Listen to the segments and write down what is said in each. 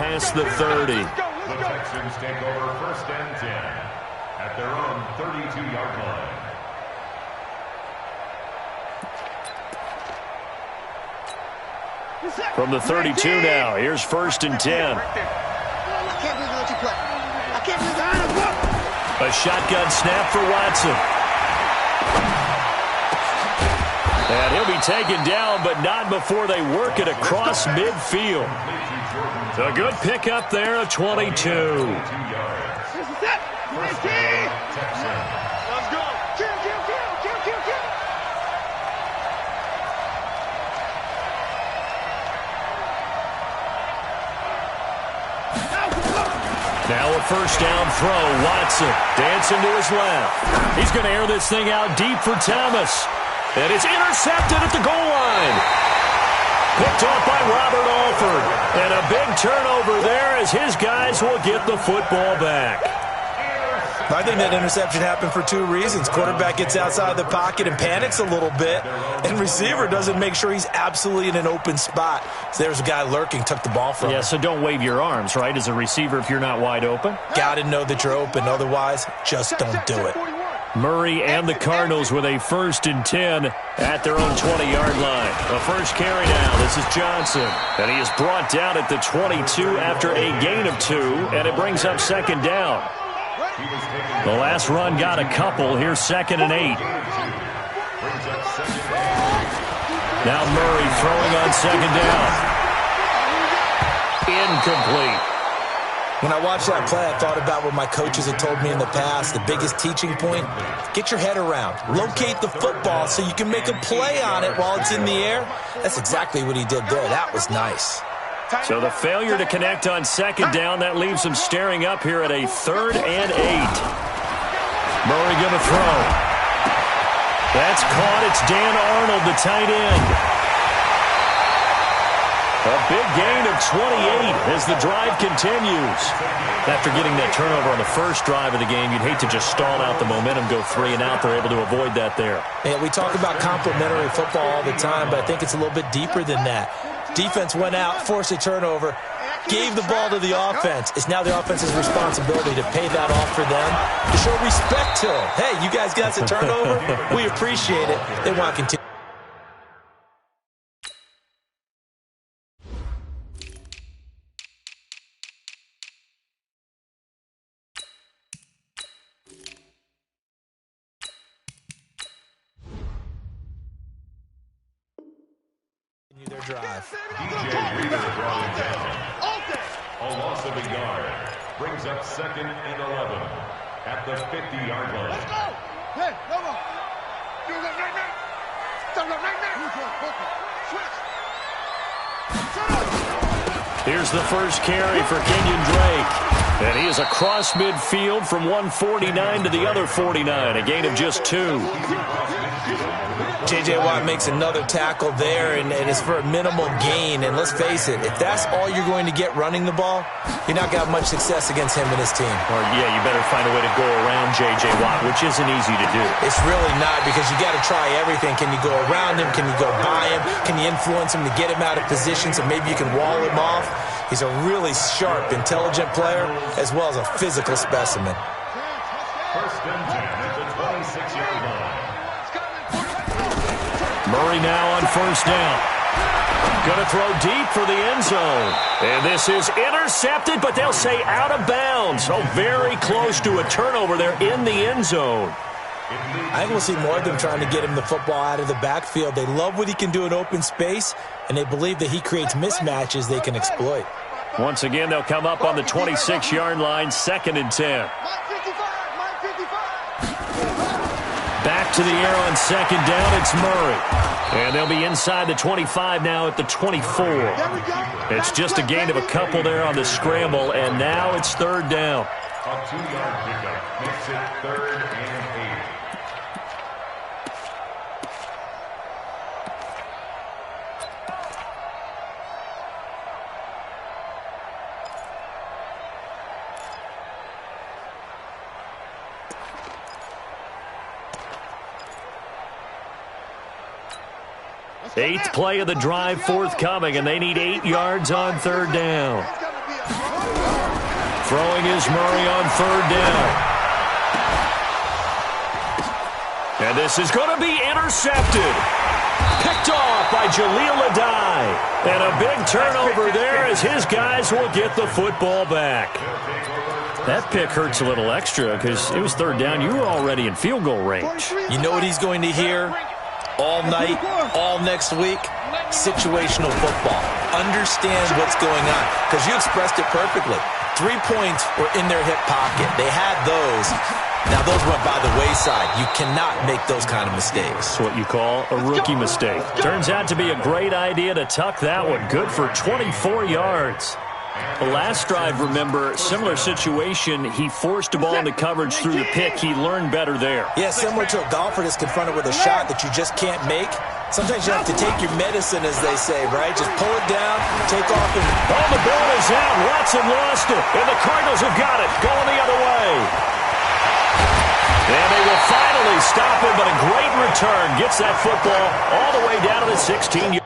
past the 30. The Texans take over 1st and 10 at their own 32-yard line. From the 32 now, here's 1st and 10. I can't believe I let you play. I can't believe A shotgun snap for Watson. And he'll be taken down, but not before they work it across midfield. A good pickup there of 22. Now a 1st down throw. Watson dancing to his left. He's going to air this thing out deep for Thomas. And it's intercepted at the goal line. Picked off by Robert Alford. And a big turnover there as his guys will get the football back. I think that interception happened for 2 reasons. Quarterback gets outside the pocket and panics a little bit. And receiver doesn't make sure he's absolutely in an open spot. So there's a guy lurking, took the ball from him. Yeah, so don't wave your arms, right, as a receiver if you're not wide open. Got to know that you're open. Otherwise, just don't do it. Murray and the Cardinals with a 1st and 10 at their own 20-yard line. The first carry now. This is Johnson. And he is brought down at the 22 after a gain of 2. And it brings up 2nd down. The last run got a couple. Here's 2nd and 8. Now Murray throwing on 2nd down. Incomplete. When I watched that play, I thought about what my coaches had told me in the past. The biggest teaching point, get your head around. Locate the football so you can make a play on it while it's in the air. That's exactly what he did there. That was nice. So the failure to connect on 2nd down, that leaves him staring up here at a 3rd and 8. Murray going to throw. That's caught. It's Dan Arnold, the tight end. A big gain of 28 as the drive continues. After getting that turnover on the first drive of the game, you'd hate to just stall out the momentum, go 3 and out. They're able to avoid that there. Yeah, we talk about complementary football all the time, but I think it's a little bit deeper than that. Defense went out, forced a turnover, gave the ball to the offense. It's now the offense's responsibility to pay that off for them, to show respect to them. Hey, you guys got a turnover? We appreciate it. They want to continue. Their drive. A loss of a yard brings up 2nd and 11 at the 50-yard line. Let's go! Hey, come on! Do that right now! Stop that right now! Here's the first carry for Kenyon Drake. And he is across midfield from 149 to the other 49. A gain of just 2. J.J. Watt makes another tackle there, and it's for a minimal gain. And let's face it, if that's all you're going to get running the ball, you're not going to have much success against him and his team. Or, yeah, you better find a way to go around J.J. Watt, which isn't easy to do. It's really not, because you got to try everything. Can you go around him? Can you go by him? Can you influence him to get him out of position so maybe you can wall him off? He's a really sharp, intelligent player, as well as a physical specimen. 1st and 10 at the 26-yard line. Murray now on 1st down. Going to throw deep for the end zone. And this is intercepted, but they'll say out of bounds. So very close to a turnover there in the end zone. I think we'll see more of them trying to get him the football out of the backfield. They love what he can do in open space, and they believe that he creates mismatches they can exploit. Once again, they'll come up on the 26-yard line, 2nd and 10. Back to the air on 2nd down, it's Murray. And they'll be inside the 25 now at the 24. It's just a gain of a couple there on the scramble, and now it's 3rd down. A 2-yard pickup makes it 3rd and 8. Eighth play of the drive forthcoming, and they need 8 yards on 3rd down. Throwing is Murray on third down. And this is going to be intercepted. Picked off by Jaleel Adai. And a big turnover there as his guys will get the football back. That pick hurts a little extra because it was third down. You were already in field goal range. You know what he's going to hear all night, all next week? Situational football. Understand what's going on because you expressed it perfectly. 3 points were in their hip pocket. They had those. Now, those went by the wayside. You cannot make those kind of mistakes. That's what you call a rookie mistake. Turns out to be a great idea to tuck that one. Good for 24 yards. The last drive, remember, similar situation. He forced a ball into coverage through the pick. He learned better there. Yeah, similar to a golfer that's confronted with a shot that you just can't make. Sometimes you have to take your medicine, as they say, right? Just pull it down, take off. And oh, the ball is out. Watson lost it. And the Cardinals have got it. Going the other way. And they will finally stop him, but a great return. Gets that football all the way down to the 16-yard.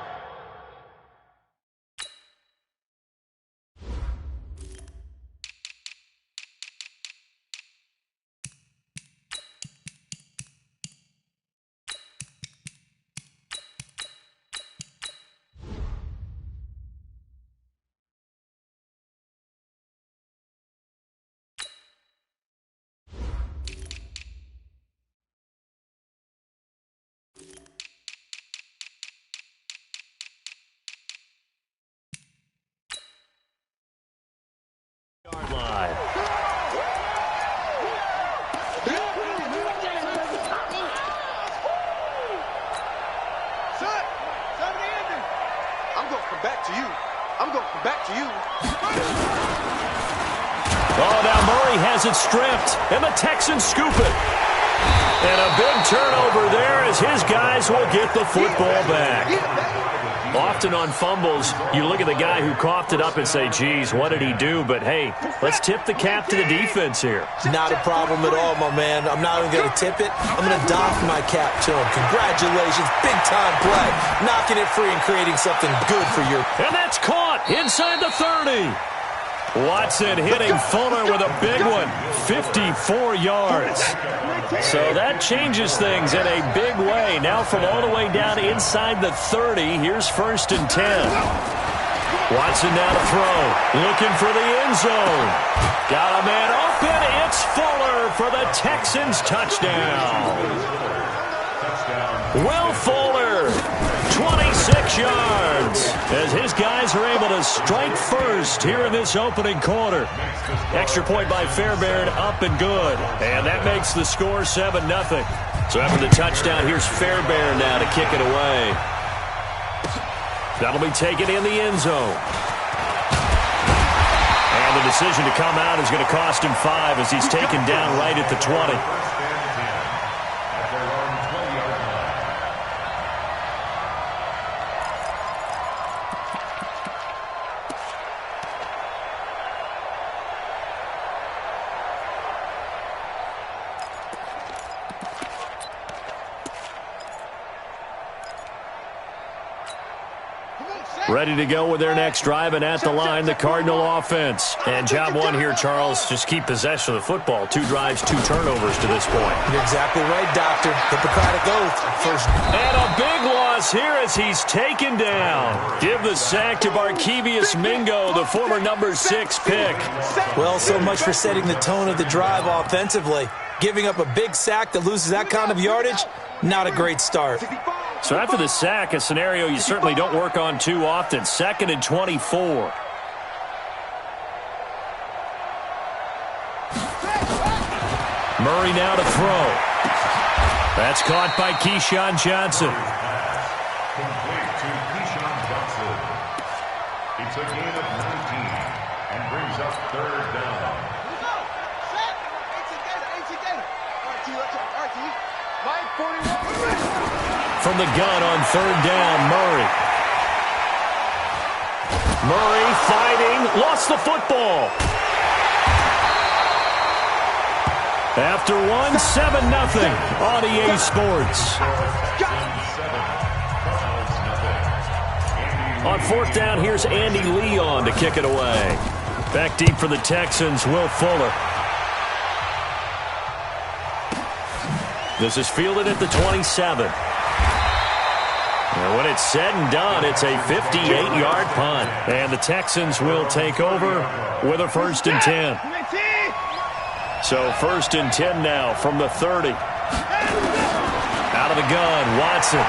Line. I'm going to come back to you. I'm going to come back to you. Oh, now Murray has it stripped, and the Texans scoop it. And a big turnover there as his guys will get the football back. Often on fumbles, you look at the guy who coughed it up and say, geez, what did he do? But, hey, let's tip the cap to the defense here. Not a problem at all, my man. I'm not even going to tip it. I'm going to doff my cap to him. Congratulations. Big-time play. Knocking it free and creating something good for your... And that's caught inside the 30. Watson hitting Fuller with a big one. 54 yards. So that changes things in a big way. Now from all the way down inside the 30, here's 1st and 10. Watson now to throw. Looking for the end zone. Got a man open. It's Fuller for the Texans touchdown. Will Fuller, 26 yards, as his guys are able to strike first here in this opening quarter. Extra point by Fairbairn, up and good. And that makes the score 7-0. So after the touchdown, here's Fairbairn now to kick it away. That'll be taken in the end zone. And the decision to come out is going to cost him 5 as he's taken down right at the 20. Ready to go with their next drive, and at the line, the Cardinal offense. And job one here, Charles, just keep possession of the football. 2 drives, 2 turnovers to this point. You're exactly right, Doctor. Hippocratic oath. First. And a big loss here as he's taken down. Give the sack to Barkevious Mingo, the former number 6 pick. Well, so much for setting the tone of the drive offensively. Giving up a big sack that loses that kind of yardage, not a great start. So after the sack, a scenario you certainly don't work on too often. 2nd and 24. Murray now to throw. That's caught by Keyshawn Johnson. Complete to Keyshawn Johnson. It's a gain of 19 and brings up 3rd down. From the gun on 3rd down, Murray. Murray fighting, lost the football. After 7-0 on EA Sports. On 4th down, here's Andy Leon to kick it away. Back deep for the Texans, Will Fuller. This is fielded at the 27. And when it's said and done, it's a 58-yard punt. And the Texans will take over with a 1st and 10. So 1st and 10 now from the 30. Out of the gun, Watson.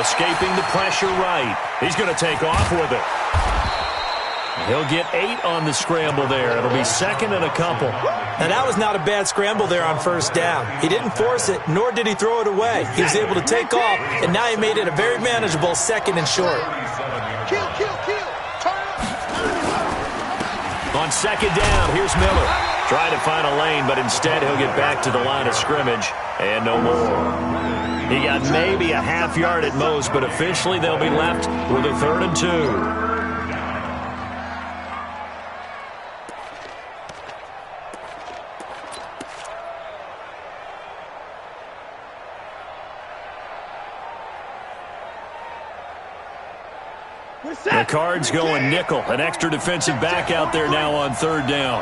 Escaping the pressure right. He's going to take off with it. He'll get 8 on the scramble there. It'll be 2nd and a couple. Now, that was not a bad scramble there on 1st down. He didn't force it, nor did he throw it away. He was able to take off, and now he made it a very manageable 2nd and short. On 2nd down, here's Miller. Trying to find a lane, but instead he'll get back to the line of scrimmage, and no more. He got maybe a half yard at most, but officially they'll be left with a 3rd and 2. The Cards going nickel. An extra defensive back out there now on 3rd down.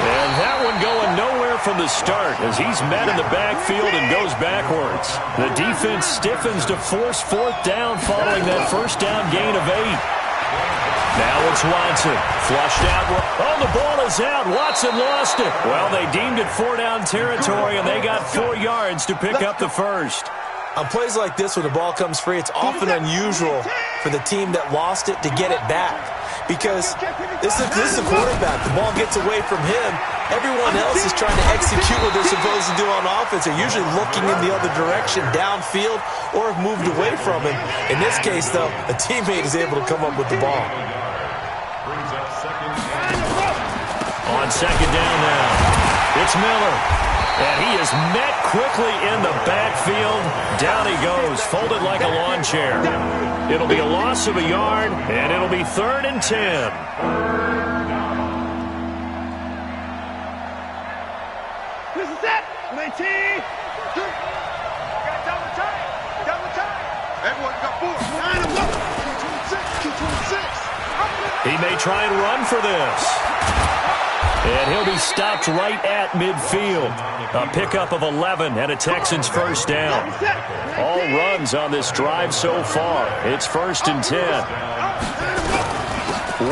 And that one going nowhere from the start as he's met in the backfield and goes backwards. The defense stiffens to force 4th down following that 1st down gain of 8. Now it's Watson. Flushed out. Oh, the ball is out. Watson lost it. Well, they deemed it 4-down territory, and they got 4 yards to pick up the 1st. On plays like this, when the ball comes free, it's often unusual for the team that lost it to get it back. Because this is a quarterback. The ball gets away from him. Everyone else is trying to execute what they're supposed to do on offense. They're usually looking in the other direction, downfield, or have moved away from him. In this case, though, a teammate is able to come up with the ball. On 2nd down now, it's Miller. And he is met quickly in the backfield. Down he goes, folded like a lawn chair. It'll be a loss of a yard, and it'll be 3rd and 10. This is it. 19. Double time. Double time. Everyone got 4. 9 of 1. 226. He may try and run for this. And he'll be stopped right at midfield. A pickup of 11 and a Texans 1st down. All runs on this drive so far. It's 1st and 10.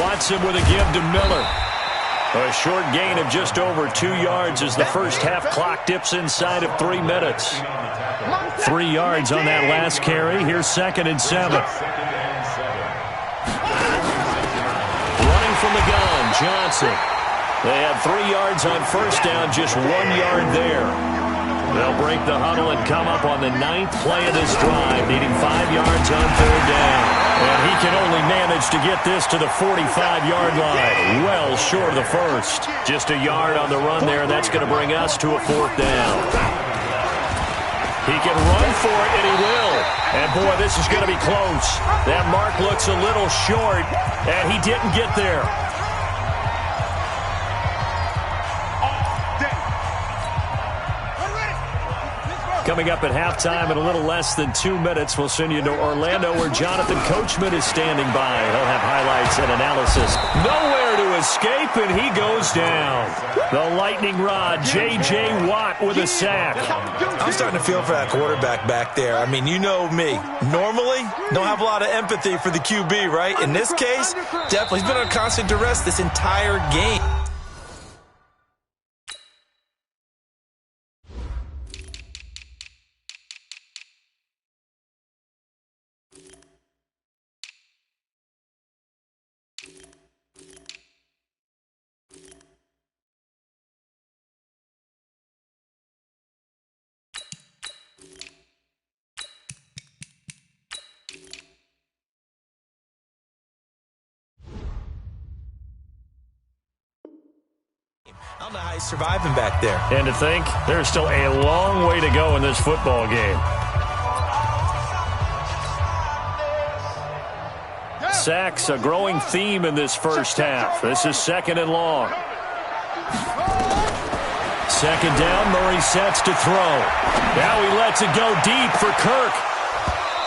Watson with a give to Miller. A short gain of just over 2 yards as the first half clock dips inside of 3 minutes. 3 yards on that last carry. Here's 2nd and 7. Running from the gun, Johnson. They had 3 yards on 1st down, just 1 yard there. They'll break the huddle and come up on the 9th play of this drive, needing 5 yards on 3rd down. And he can only manage to get this to the 45-yard line, well short of the 1st. Just a yard on the run there, and that's going to bring us to a 4th down. He can run for it, and he will. And, boy, this is going to be close. That mark looks a little short, and he didn't get there. Coming up at halftime in a little less than 2 minutes, we'll send you to Orlando where Jonathan Coachman is standing by. He'll have highlights and analysis. Nowhere to escape, and he goes down. The lightning rod, J.J. Watt with a sack. I'm starting to feel for that quarterback back there. I mean, you know me. Normally, don't have a lot of empathy for the QB, right? In this case, definitely. He's been on constant duress this entire game. I don't know how he's surviving back there. And to think, there's still a long way to go in this football game. Sacks, a growing theme in this first half. This is 2nd and long. 2nd down, Murray sets to throw. Now he lets it go deep for Kirk.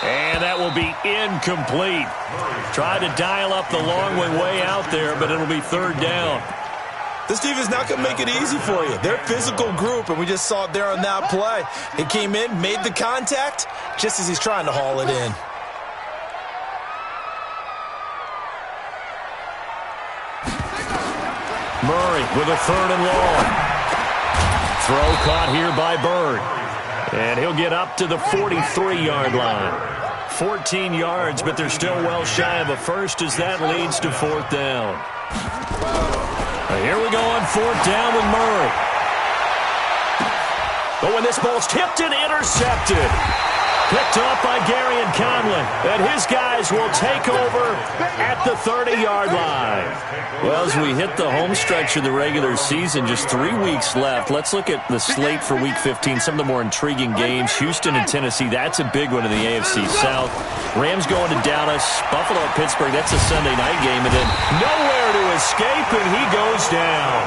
And that will be incomplete. Tried to dial up the long way out there, but it'll be third down. This team is not going to make it easy for you. They're a physical group, and we just saw it there on that play. He came in, made the contact, just as he's trying to haul it in. Murray with a third and long. Throw caught here by Bird. And he'll get up to the 43-yard line. 14 yards, but they're still well shy of a first as that leads to fourth down. Here we go on fourth down with Murray. But when this ball's tipped and intercepted. Picked off by Gary and Conlon. And his guys will take over at the 30-yard line. Well, as we hit the home stretch of the regular season, just 3 weeks left. Let's look at the slate for Week 15, some of the more intriguing games. Houston and Tennessee, that's a big one in the AFC South. Rams going to Dallas. Buffalo, Pittsburgh, that's a Sunday night game. And then nowhere to escape, and he goes down.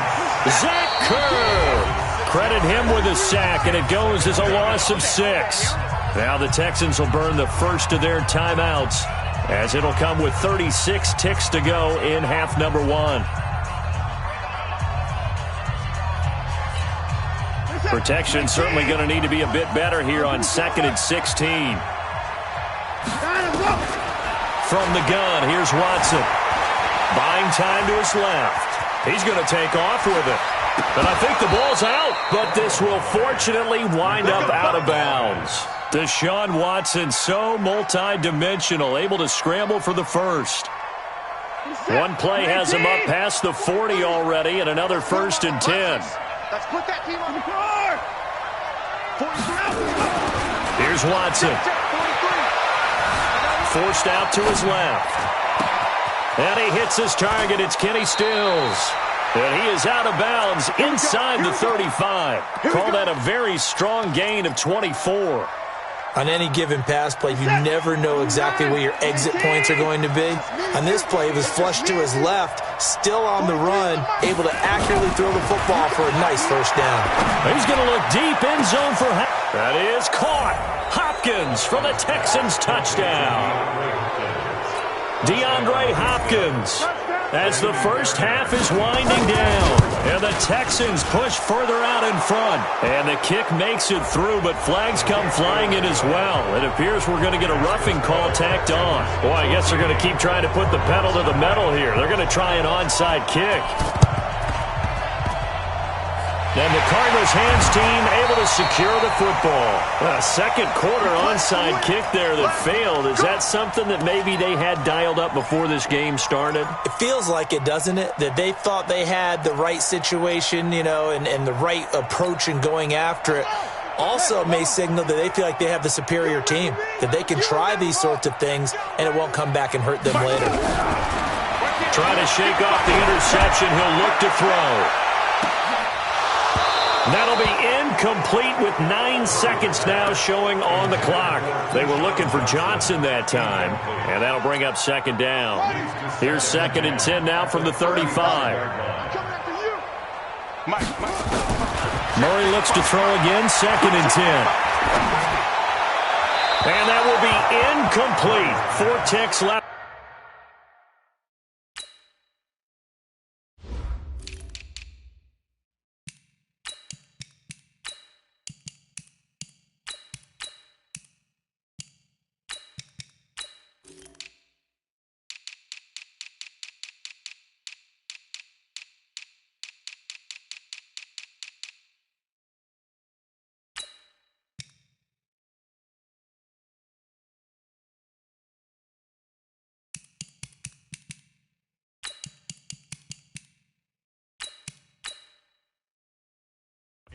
Zach Kerr. Credit him with a sack, and it goes as a loss of 6. Now the Texans will burn the first of their timeouts as it'll come with 36 ticks to go in half number 1. Protection certainly going to need to be a bit better here on 2nd and 16. From the gun, here's Watson. Buying time to his left. He's going to take off with it. And I think the ball's out, but this will fortunately wind up out of bounds. Deshaun Watson, so multi-dimensional, able to scramble for the first. One play has him up past the 40 already, and another 1st and 10. Let's put that team on the board. Here's Watson. Forced out to his left. And he hits his target. It's Kenny Stills. And he is out of bounds inside the 35. Call that a very strong gain of 24. On any given pass play, you never know exactly where your exit points are going to be. On this play, it was flushed to his left, still on the run, able to accurately throw the football for a nice first down. He's going to look deep end zone for that is caught. Hopkins for the Texans touchdown. DeAndre Hopkins as the first half is winding down. And the Texans push further out in front. And the kick makes it through, but flags come flying in as well. It appears we're going to get a roughing call tacked on. Boy, I guess they're going to keep trying to put the pedal to the metal here. They're going to try an onside kick. And the Cardinals hands team able to secure the football. A second quarter onside kick there that failed. Is that something that maybe they had dialed up before this game started? It feels like it, doesn't it? That they thought they had the right situation, you know, and the right approach in going after it. Also may signal that they feel like they have the superior team, that they can try these sorts of things and it won't come back and hurt them later. Trying to shake off the interception. He'll look to throw. That'll be incomplete with 9 seconds now showing on the clock. They were looking for Johnson that time, and that'll bring up second down. Here's 2nd and 10 now from the 35. Murray looks to throw again, 2nd and 10. And that will be incomplete. 4 ticks left.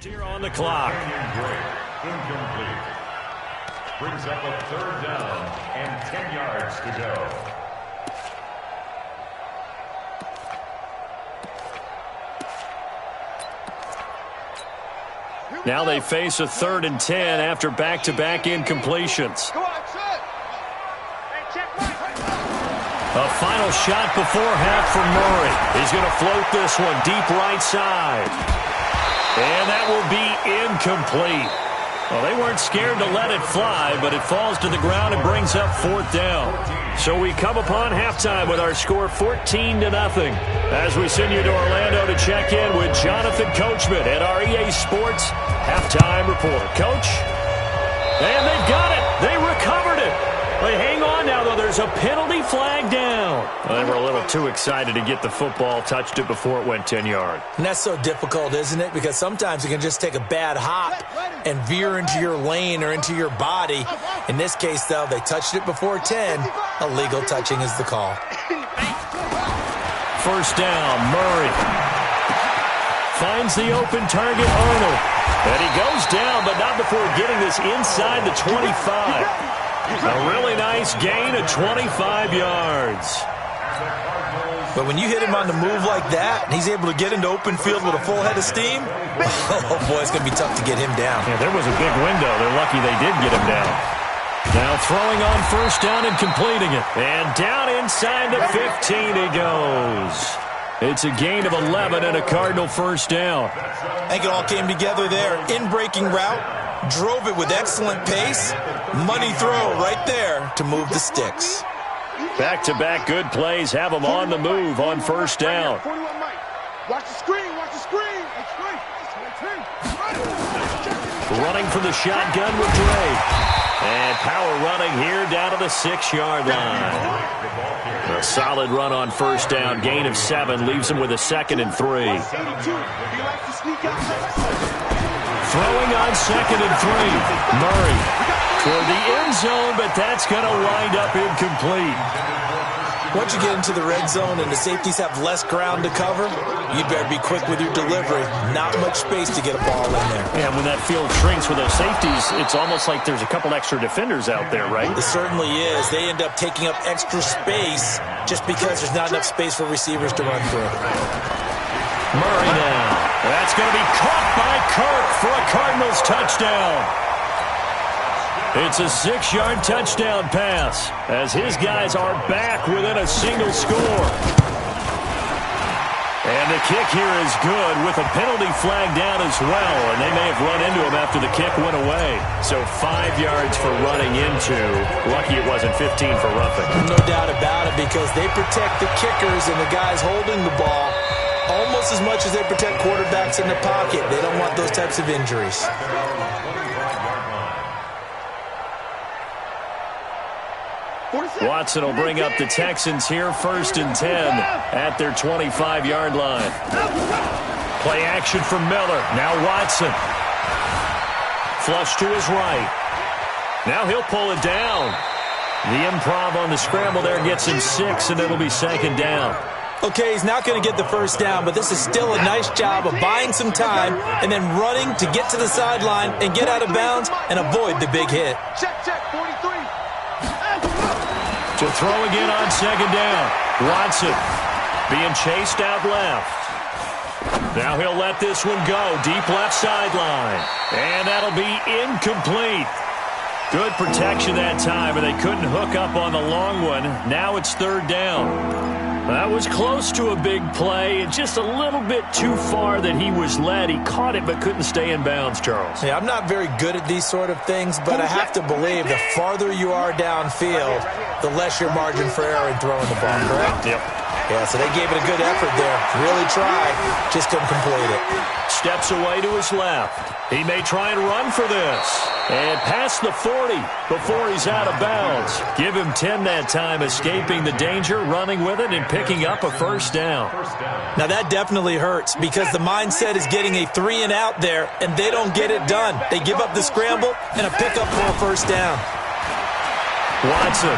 Here on the clock. Incomplete. Brings up a 3rd down and 10 yards to go. Now they face a 3rd and 10 after back-to-back incompletions. A final shot before half from Murray. He's going to float this one deep right side. And that will be incomplete. Well, they weren't scared to let it fly, but it falls to the ground and brings up 4th down. So we come upon halftime with our score 14-0. As we send you to Orlando to check in with Jonathan Coachman at our EA Sports Halftime Report. Coach? And they've got it. They recovered it. They hang on now, though. There's a penalty flag down. Well, they were a little too excited to get the football, touched it before it went 10 yards. And that's so difficult, isn't it? Because sometimes you can just take a bad hop and veer into your lane or into your body. In this case, though, they touched it before 10. Illegal touching is the call. 1st down, Murray. Finds the open target, Arnold. And he goes down, but not before getting this inside the 25. A really nice gain of 25 yards. But when you hit him on the move like that, and he's able to get into open field with a full head of steam, oh boy, it's going to be tough to get him down. Yeah, there was a big window. They're lucky they did get him down. Now throwing on 1st down and completing it. And down inside the 15 he goes. It's a gain of 11 and a Cardinal 1st down. I think it all came together there. In-breaking route, drove it with excellent pace. Money throw right there to move the sticks. Back-to-back good plays have them on the move on 1st down. Watch the screen, watch the screen. Running from the shotgun with Dre. And power running here down to the 6-yard line. A solid run on 1st down. Gain of 7 leaves him with a 2nd and 3. Throwing on 2nd and 3. Murray toward the end zone, but that's going to wind up incomplete. Once you get into the red zone and the safeties have less ground to cover, you better be quick with your delivery. Not much space to get a ball in there. And when that field shrinks with those safeties, it's almost like there's a couple extra defenders out there, right? It certainly is. They end up taking up extra space just because there's not enough space for receivers to run through. Murray now. That's going to be caught by Kirk for a Cardinals touchdown. It's a 6-yard touchdown pass as his guys are back within a single score. And the kick here is good with a penalty flag down as well, and they may have run into him after the kick went away. So 5 yards for running into. Lucky it wasn't 15 for roughing. No doubt about it, because they protect the kickers and the guys holding the ball almost as much as they protect quarterbacks in the pocket. They don't want those types of injuries. Watson will bring up the Texans here 1st and 10 at their 25-yard line. Play action from Miller. Now Watson. Flush to his right. Now he'll pull it down. The improv on the scramble there gets him 6, and it'll be 2nd down. Okay, he's not going to get the 1st down, but this is still a nice job of buying some time and then running to get to the sideline and get out of bounds and avoid the big hit. Check, 43. To throw again on 2nd down. Watson being chased out left. Now he'll let this one go. Deep left sideline. And that'll be incomplete. Good protection that time, and they couldn't hook up on the long one. Now it's 3rd down. That was close to a big play, and just a little bit too far that he was led. He caught it but couldn't stay in bounds, Charles. Yeah, I'm not very good at these sort of things, but I have to believe the farther you are downfield, the less your margin for error in throwing the ball, correct? Yep. Yeah, so they gave it a good effort there. Really tried, just couldn't complete it. Steps away to his left. He may try and run for this. And past the 40 before he's out of bounds. Give him 10 that time, escaping the danger, running with it, and picking up a 1st down. Now that definitely hurts because the mindset is getting a 3-and-out there, and they don't get it done. They give up the scramble and a pickup for a 1st down. Watson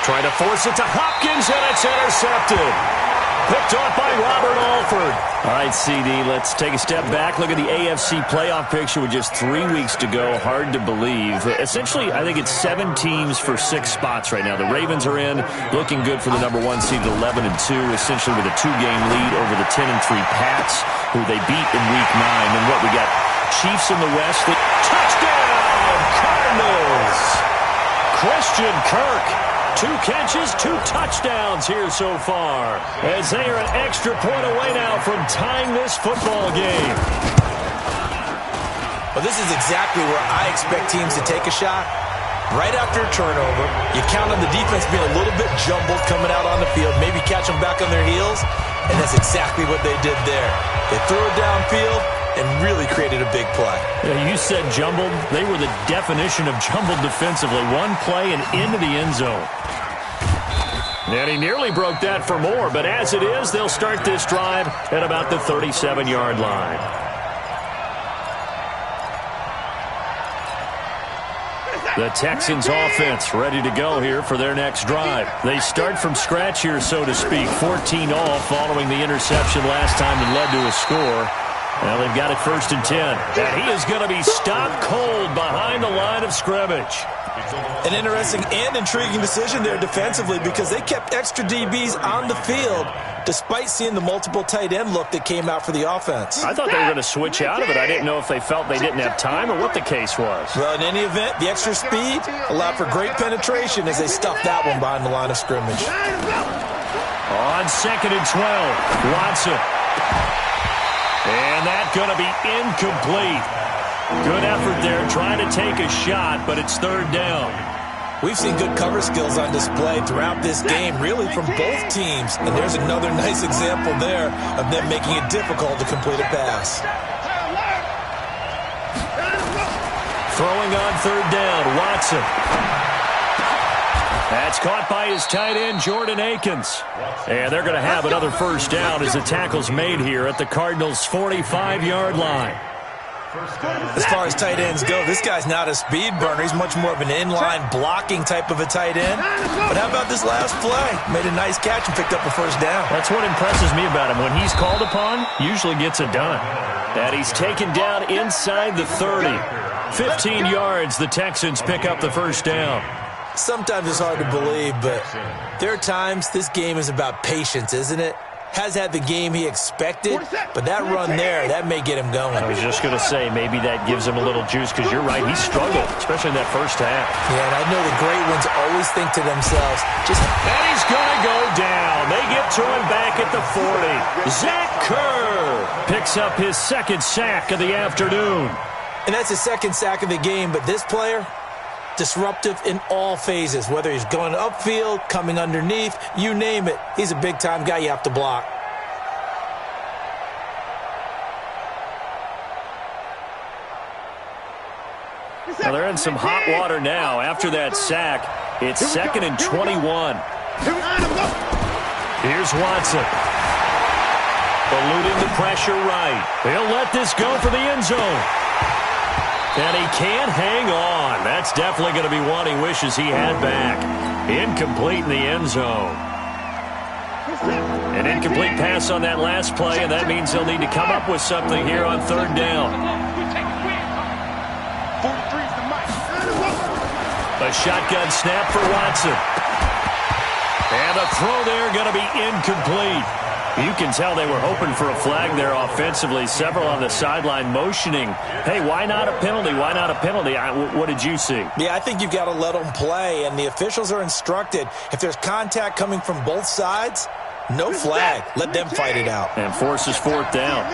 trying to force it to Hopkins, and it's intercepted. Picked off by Robert Alford. All right, CD, let's take a step back. Look at the AFC playoff picture with just 3 weeks to go. Hard to believe. Essentially, I think it's 7 teams for 6 spots right now. The Ravens are in, looking good for the number 1 seed at 11-2, essentially with a 2-game lead over the 10-3 Pats, who they beat in Week 9. And what we got? Chiefs in the West. Touchdown, Cardinals! Christian Kirk. 2 catches, 2 touchdowns here so far, as they are an extra point away now from tying this football game. Well, this is exactly where I expect teams to take a shot. Right after a turnover, you count on the defense being a little bit jumbled coming out on the field, maybe catch them back on their heels, and that's exactly what they did there. They threw it downfield and really created a big play. Yeah, you said jumbled. They were the definition of jumbled defensively. One play and into the end zone. And he nearly broke that for more, but as it is, they'll start this drive at about the 37-yard line. The Texans offense ready to go here for their next drive. They start from scratch here, so to speak. 14 all following the interception last time that led to a score. Well, they've got it 1st and 10. And he is going to be stopped cold behind the line of scrimmage. An interesting and intriguing decision there defensively because they kept extra DBs on the field despite seeing the multiple tight end look that came out for the offense. I thought they were going to switch out of it. I didn't know if they felt they didn't have time or what the case was. Well, in any event, the extra speed allowed for great penetration as they stuffed that one behind the line of scrimmage. On 2nd and 12, Watson. And that's going to be incomplete. Good effort there trying to take a shot, but it's 3rd down. We've seen good cover skills on display throughout this game, really from both teams. And there's another nice example there of them making it difficult to complete a pass. Throwing on 3rd down, Watson. That's caught by his tight end, Jordan Akins. And they're going to have another 1st down as the tackle's made here at the Cardinals' 45-yard line. As far as tight ends go, this guy's not a speed burner. He's much more of an inline blocking type of a tight end. But how about this last play? Made a nice catch and picked up a 1st down. That's what impresses me about him. When he's called upon, usually gets it done. And he's taken down inside the 30. 15 yards, the Texans pick up the 1st down. Sometimes it's hard to believe, but there are times this game is about patience, isn't it? Has had the game he expected, but that run there, that may get him going. I was just going to say, maybe that gives him a little juice, because you're right, he struggled, especially in that 1st half. Yeah, and I know the great ones always think to themselves, and he's going to go down. They get to him back at the 40. Zach Kerr picks up his 2nd sack of the afternoon. And that's his 2nd sack of the game, but this player, disruptive in all phases, whether he's going upfield, coming underneath, you name it. He's a big-time guy you have to block. Well, they're in some hot water now. After that sack, it's 2nd and 21. Here's Watson. Eluding the pressure right. He'll let this go for the end zone. And he can't hang on. That's definitely going to be one he wishes he had back. Incomplete in the end zone. An incomplete pass on that last play, and that means he'll need to come up with something here on 3rd down. A shotgun snap for Watson. And a throw there going to be incomplete. You can tell they were hoping for a flag there offensively. Several on the sideline motioning, hey, why not a penalty? Why not a penalty? What did you see? Yeah, I think you've got to let them play, and the officials are instructed. If there's contact coming from both sides, no flag. Let them fight it out. And forces 4th down.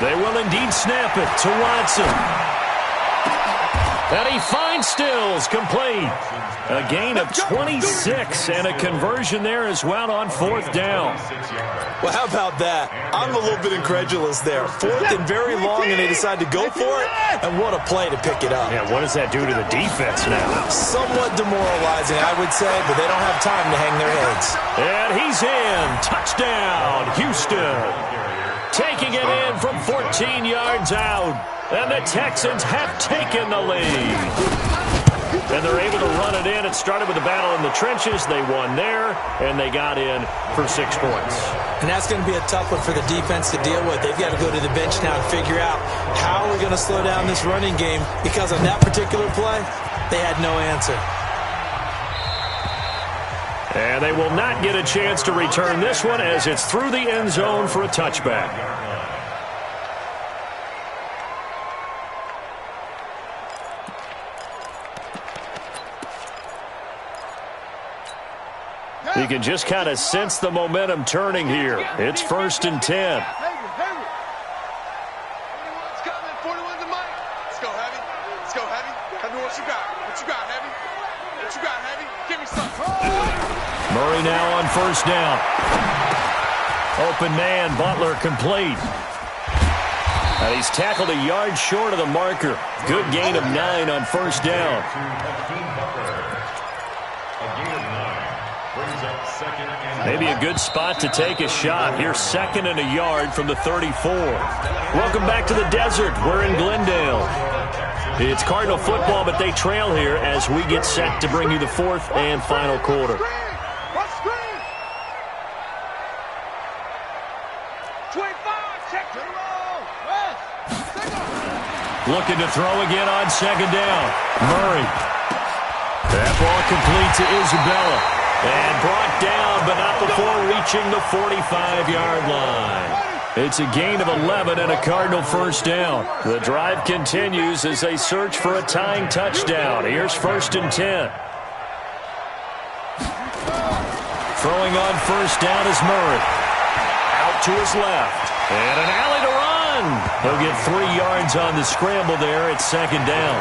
They will indeed snap it to Watson. And he finds Stills, complete. A gain of 26 and a conversion there as well on 4th down. Well, how about that? I'm a little bit incredulous there. 4th and very long, and they decide to go for it, and what a play to pick it up. Yeah, what does that do to the defense now? Somewhat demoralizing, I would say, but they don't have time to hang their heads. And he's in. Touchdown, Houston. Taking it in from 14 yards out. And the Texans have taken the lead. And they're able to run it in. It started with a battle in the trenches. They won there, and they got in for 6 points. And that's going to be a tough one for the defense to deal with. They've got to go to the bench now and figure out how we're going to slow down this running game, because on that particular play, they had no answer. And they will not get a chance to return this one as it's through the end zone for a touchback. You can just kind of sense the momentum turning here. It's 1st and 10. Murray now on 1st down. Open man, Butler complete. And he's tackled a yard short of the marker. Good gain of 9 on 1st down. Maybe a good spot to take a shot. Here's 2nd and a yard from the 34. Welcome back to the desert. We're in Glendale. It's Cardinal football, but they trail here as we get set to bring you the 4th and final quarter. Looking to throw again on 2nd down. Murray. That ball complete to Isabella. And brought down, but not before reaching the 45-yard line. It's a gain of 11 and a Cardinal 1st down. The drive continues as they search for a tying touchdown. Here's 1st and 10. Throwing on 1st down is Murray. Out to his left. And an alley to run. He'll get 3 yards on the scramble there at 2nd down.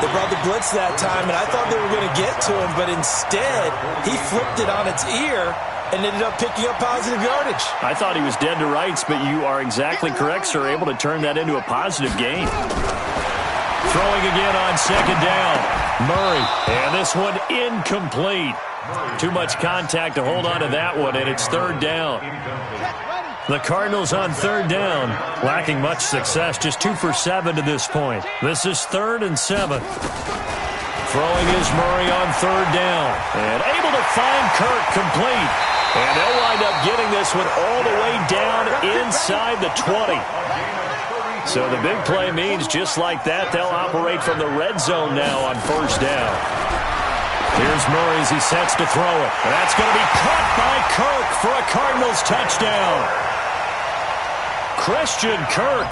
They brought the blitz that time, and I thought they were going to get to him, but instead, he flipped it on its ear and ended up picking up positive yardage. I thought he was dead to rights, but you are exactly correct, sir, able to turn that into a positive gain. Throwing again on 2nd down. Murray, and this one incomplete. Too much contact to hold on to that one, and it's 3rd down. The Cardinals on 3rd down, lacking much success, just 2 for 7 to this point. This is 3rd and 7. Throwing is Murray on 3rd down, and able to find Kirk complete. And they'll wind up getting this one all the way down inside the 20. So the big play means just like that, they'll operate from the red zone now on 1st down. Here's Murray as he sets to throw it. And that's going to be caught by Kirk for a Cardinals touchdown. Christian Kirk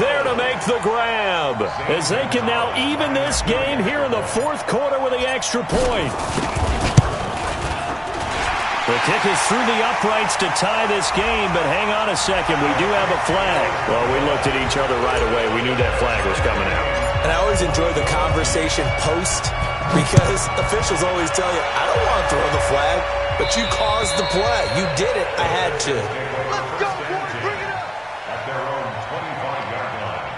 there to make the grab as they can now even this game here in the 4th quarter with the extra point. The kick is through the uprights to tie this game, but hang on a second. We do have a flag. Well, we looked at each other right away. We knew that flag was coming out. And I always enjoy the conversation post because officials always tell you, I don't want to throw the flag, but you caused the play. You did it. I had to. Let's go, boys. Bring it up. At their own 25-yard line.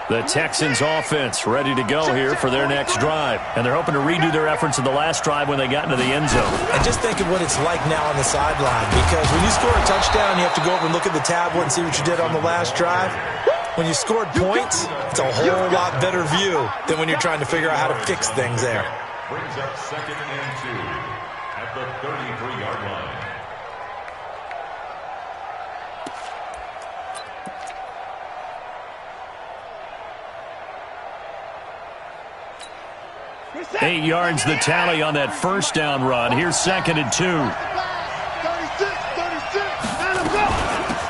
The Texans offense ready to go here for their next drive. And they're hoping to redo their efforts in the last drive when they got into the end zone. And just think of what it's like now on the sideline, because when you score a touchdown, you have to go over and look at the tablet and see what you did on the last drive. When you scored points, it's a whole lot better view than when you're trying to figure out how to fix things there. Brings up 2nd and 2 at the 33-yard line. Eight yards the tally on that 1st down run. Here's 2nd and 2.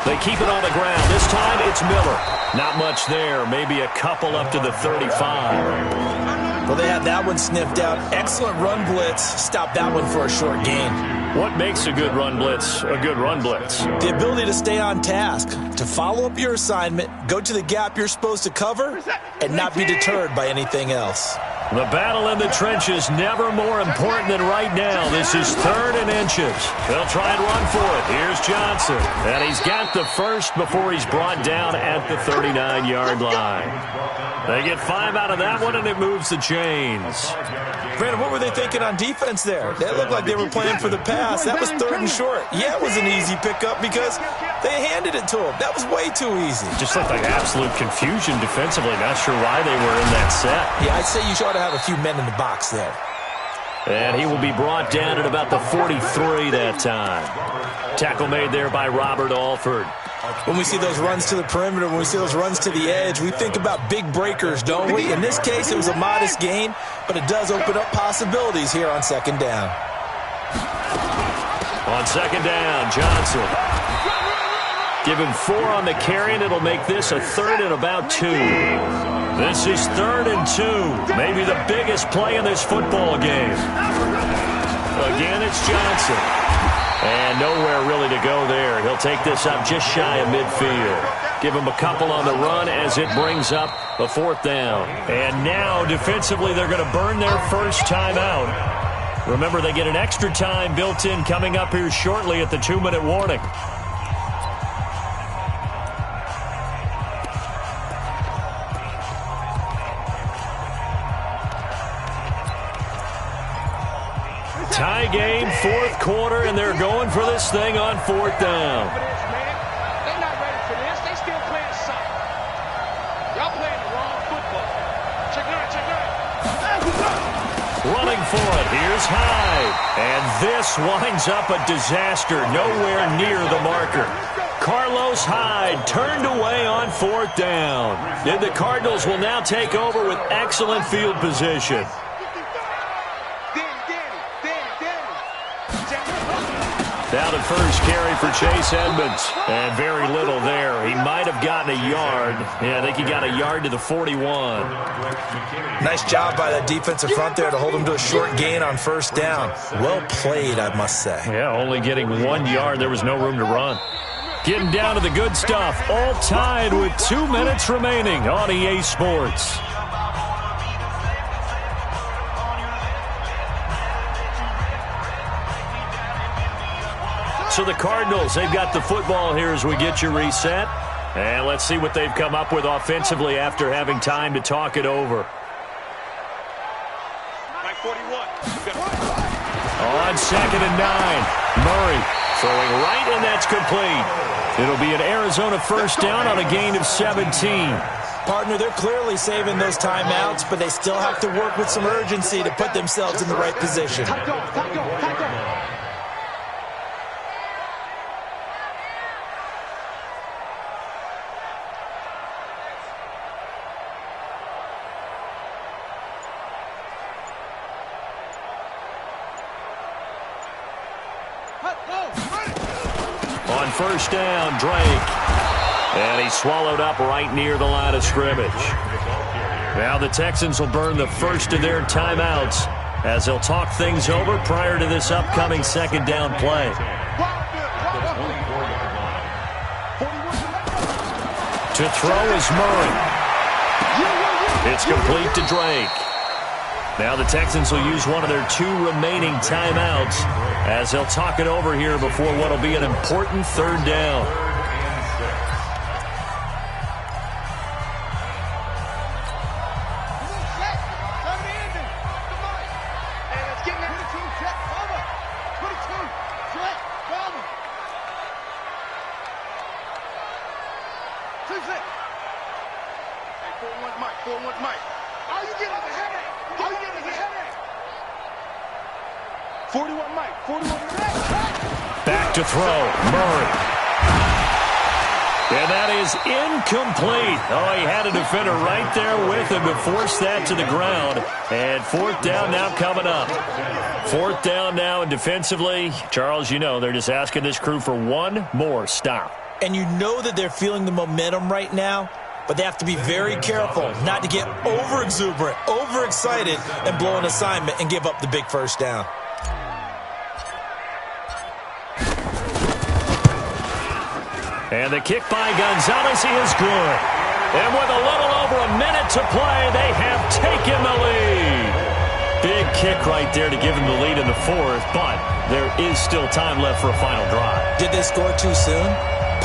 They keep it on the ground. This time it's Miller. Not much there. Maybe a couple up to the 35. Well, they had that one sniffed out. Excellent run blitz. Stop that one for a short gain. What makes a good run blitz a good run blitz? The ability to stay on task, to follow up your assignment, go to the gap you're supposed to cover, and not be deterred by anything else. The battle in the trenches never more important than right now. This is 3rd and inches. They'll try and run for it. Here's Johnson. And he's got the first before he's brought down at the 39-yard line. They get 5 out of that one, and it moves the chains. Brandon, what were they thinking on defense there? They looked like they were playing for the pass. That was 3rd and short. Yeah, it was an easy pickup because they handed it to him. That was way too easy. Just looked like absolute confusion defensively. Not sure why they were in that set. Yeah, I'd say you ought to have a few men in the box there. And he will be brought down at about the 43 that time. Tackle made there by Robert Alford. When we see those runs to the perimeter, when we see those runs to the edge, we think about big breakers, don't we? In this case, it was a modest gain, but it does open up possibilities here on second down. On second down, Johnson. Give him 4 on the carry, and it'll make this a 3rd and about 2. This is 3rd and 2. Maybe the biggest play in this football game. Again, it's Johnson. And nowhere really to go there. He'll take this up just shy of midfield. Give him a couple on the run as it brings up a 4th down. And now, defensively, they're going to burn their first timeout. Remember, they get an extra time built in coming up here shortly at the 2-minute warning. Tie game, 4th quarter, and they're going for this thing on 4th down. They're not ready for this. They still playing soccer. Y'all playing the wrong football. Check it out. Running for it. Here's Hyde. And this winds up a disaster. Nowhere near the marker. Carlos Hyde turned away on 4th down. And the Cardinals will now take over with excellent field position. Down at first carry for Chase Edmonds. And very little there. He might have gotten a yard. Yeah, I think he got a yard to the 41. Nice job by that defensive front there to hold him to a short gain on 1st down. Well played, I must say. Yeah, only getting 1 yard. There was no room to run. Getting down to the good stuff. All tied with 2 minutes remaining on EA Sports. So the Cardinals, they've got the football here as we get you reset. And let's see what they've come up with offensively after having time to talk it over. On 2nd and 9, Murray throwing right, and that's complete. It'll be an Arizona 1st down on a gain of 17. Partner, they're clearly saving those timeouts, but they still have to work with some urgency to put themselves in the right position. On 1st down, Drake. And he's swallowed up right near the line of scrimmage. Now the Texans will burn the first of their timeouts as they'll talk things over prior to this upcoming 2nd down play. To throw is Murray. It's complete to Drake. Now the Texans will use one of their 2 remaining timeouts as they'll talk it over here before what will be an important 3rd down. Back to throw, Murray. And that is incomplete. Oh, he had a defender right there with him to force that to the ground. And 4th down now coming up. 4th down now, and defensively, Charles, you know, they're just asking this crew for 1 more stop. And you know that they're feeling the momentum right now, but they have to be very careful not to get over-exuberant, over-excited, and blow an assignment and give up the big 1st down. And the kick by Gonzalez is good. And with a little over a minute to play, they have taken the lead. Big kick right there to give them the lead in the 4th, but there is still time left for a final drive. Did they score too soon?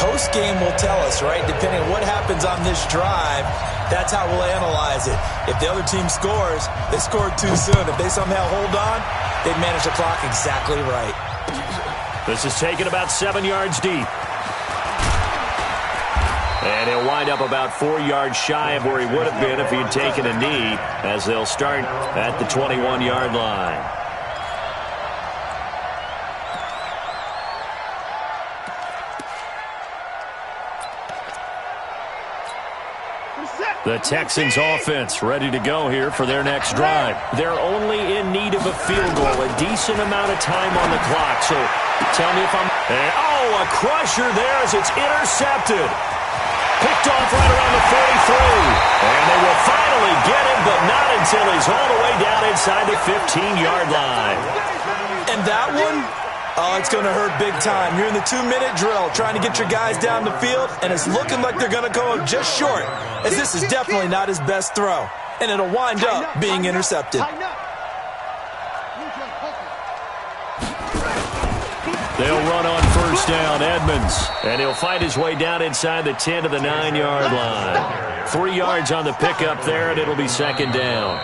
Post-game will tell us, right? Depending on what happens on this drive, that's how we'll analyze it. If the other team scores, they scored too soon. If they somehow hold on, they manage the clock exactly right. This is taken about 7 yards deep. And he'll wind up about 4 yards shy of where he would have been if he had taken a knee, as they'll start at the 21-yard line. The Texans offense ready to go here for their next drive. They're only in need of a field goal, a decent amount of time on the clock. So tell me if I'm... a crusher there as it's intercepted. Picked off right around the 43. And they will finally get him, but not until he's all the way down inside the 15-yard line. And that one, it's going to hurt big time. You're in the 2-minute drill trying to get your guys down the field, and it's looking like they're going to go just short, as this is definitely not his best throw. And it'll wind up being intercepted. They'll run on first down, Edmonds. And he'll find his way down inside the 10 to the 9-yard line. 3 yards on the pickup there, and it'll be second down.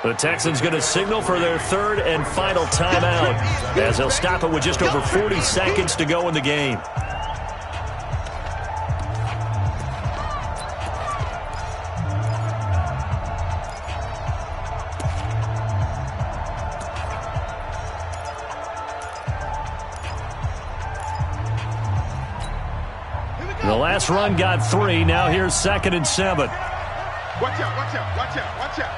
The Texans going to signal for their third and final timeout, as they'll stop it with just over 40 seconds to go in the game. The last run got 3. Now here's 2nd and 7. Watch out, watch out, watch out, watch out.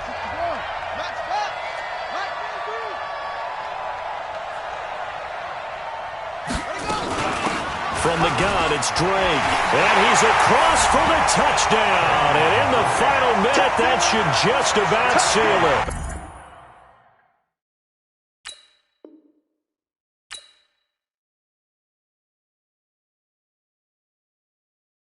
From the gun, it's Drake. And he's across for the touchdown. And in the final minute, that should just about seal it.